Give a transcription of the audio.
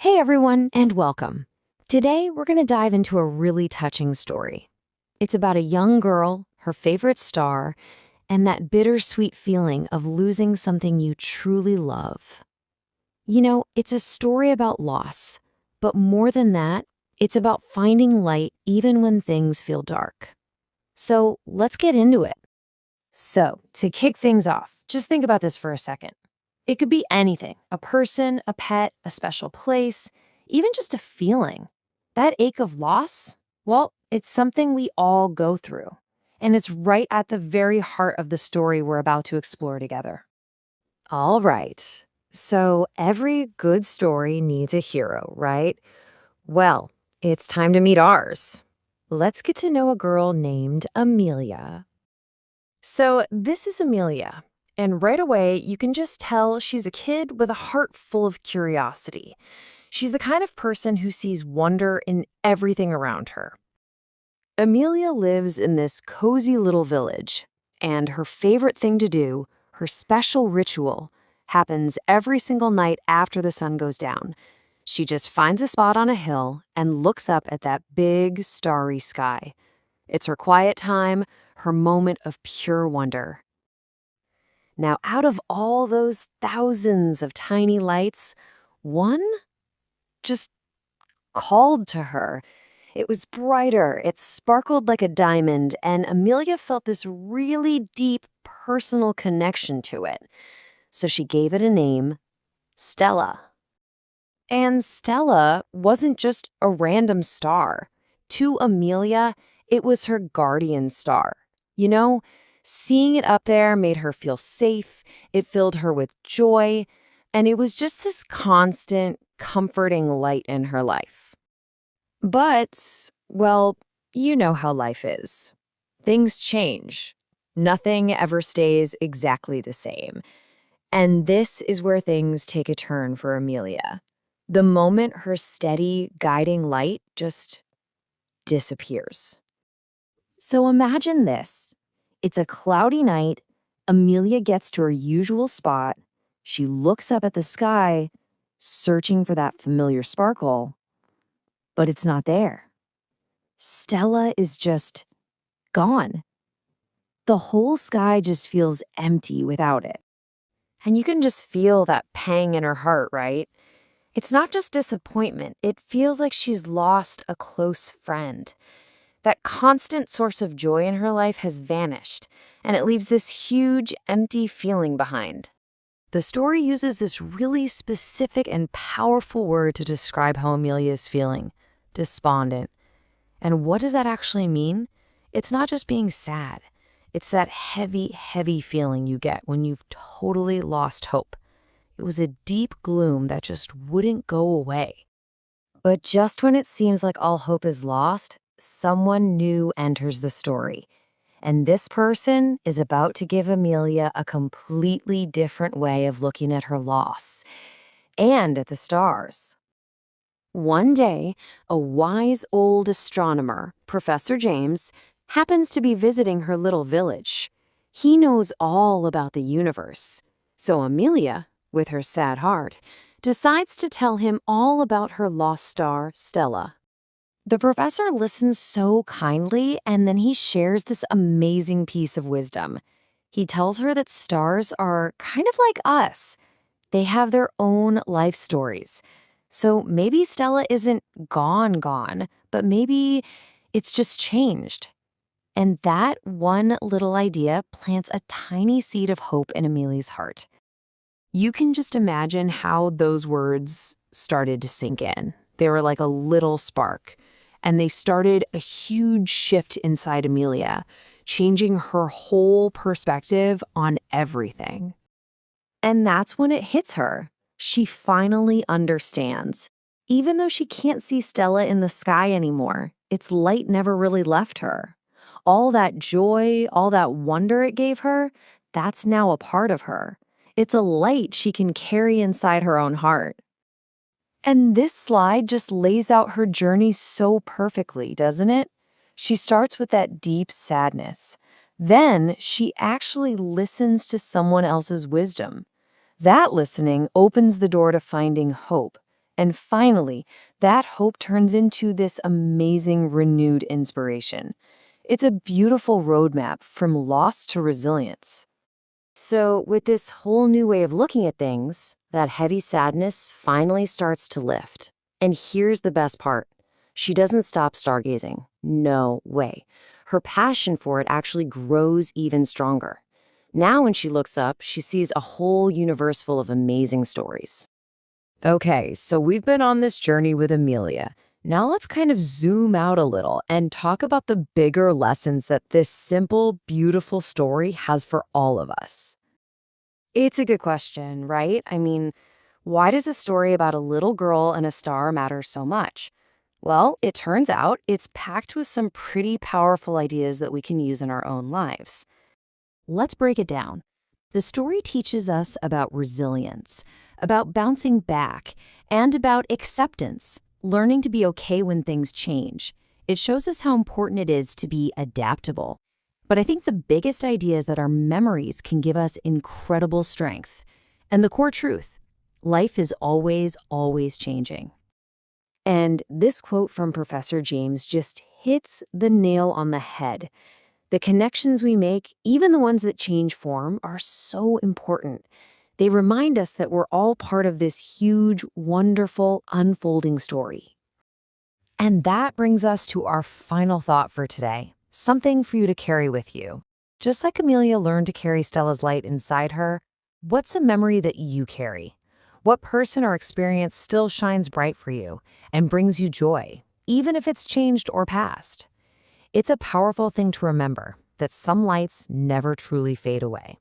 Hey everyone, and welcome. Today we're going to dive into a really touching story. It's about a young girl, her favorite star, and that bittersweet feeling of losing something you truly love. It's a story about loss, but more than that, it's about finding light even when things feel dark. So let's get into it. So, to kick things off, just think about this for a second. It could be anything, a person, a pet, a special place, even just a feeling. That ache of loss, well, it's something we all go through. And it's right at the very heart of the story we're about to explore together. All right. So every good story needs a hero, right? Well, it's time to meet ours. Let's get to know a girl named Amelia. So this is Amelia. And right away, you can just tell she's a kid with a heart full of curiosity. She's the kind of person who sees wonder in everything around her. Amelia lives in this cozy little village, and her favorite thing to do, her special ritual, happens every single night after the sun goes down. She just finds a spot on a hill and looks up at that big, starry sky. It's her quiet time, her moment of pure wonder. Now, out of all those thousands of tiny lights, one just called to her. It was brighter, it sparkled like a diamond, and Amelia felt this really deep personal connection to it. So she gave it a name, Stella. And Stella wasn't just a random star. To Amelia, it was her guardian star. Seeing it up there made her feel safe, it filled her with joy, and it was just this constant, comforting light in her life. But, well, you know how life is. Things change. Nothing ever stays exactly the same. And this is where things take a turn for Amelia. The moment her steady, guiding light just disappears. So imagine this. It's a cloudy night. Amelia gets to her usual spot. She looks up at the sky, searching for that familiar sparkle. But it's not there. Stella is just gone. The whole sky just feels empty without it. And you can just feel that pang in her heart, right? It's not just disappointment. It feels like she's lost a close friend. That constant source of joy in her life has vanished, and it leaves this huge, empty feeling behind. The story uses this really specific and powerful word to describe how Amelia is feeling: despondent. And what does that actually mean? It's not just being sad. It's that heavy, heavy feeling you get when you've totally lost hope. It was a deep gloom that just wouldn't go away. But just when it seems like all hope is lost, someone new enters the story. And this person is about to give Amelia a completely different way of looking at her loss and at the stars. One day, a wise old astronomer, Professor James, happens to be visiting her little village. He knows all about the universe. So Amelia, with her sad heart, decides to tell him all about her lost star, Stella. The professor listens so kindly, and then he shares this amazing piece of wisdom. He tells her that stars are kind of like us. They have their own life stories. So maybe Stella isn't gone, but maybe it's just changed. And that one little idea plants a tiny seed of hope in Amelia's heart. You can just imagine how those words started to sink in. They were like a little spark, and they started a huge shift inside Amelia, changing her whole perspective on everything. And that's when it hits her. She finally understands. Even though she can't see Stella in the sky anymore, its light never really left her. All that joy, all that wonder it gave her, that's now a part of her. It's a light she can carry inside her own heart. And this slide just lays out her journey so perfectly, doesn't it? She starts with that deep sadness. Then she actually listens to someone else's wisdom. That listening opens the door to finding hope. And finally, that hope turns into this amazing renewed inspiration. It's a beautiful roadmap from loss to resilience. So, with this whole new way of looking at things, that heavy sadness finally starts to lift. And here's the best part. She doesn't stop stargazing. No way. Her passion for it actually grows even stronger. Now, when she looks up, she sees a whole universe full of amazing stories. Okay, so we've been on this journey with Amelia. Now let's kind of zoom out a little and talk about the bigger lessons that this simple, beautiful story has for all of us. It's a good question, right? I mean, why does a story about a little girl and a star matter so much? Well, it turns out it's packed with some pretty powerful ideas that we can use in our own lives. Let's break it down. The story teaches us about resilience, about bouncing back, and about acceptance, learning to be okay when things change. It shows us how important it is to be adaptable. But I think the biggest idea is that our memories can give us incredible strength. And the core truth, life is always, always changing. And this quote from Professor James just hits the nail on the head. The connections we make, even the ones that change form, are so important. They remind us that we're all part of this huge, wonderful, unfolding story. And that brings us to our final thought for today, something for you to carry with you. Just like Amelia learned to carry Stella's light inside her, what's a memory that you carry? What person or experience still shines bright for you and brings you joy, even if it's changed or passed? It's a powerful thing to remember that some lights never truly fade away.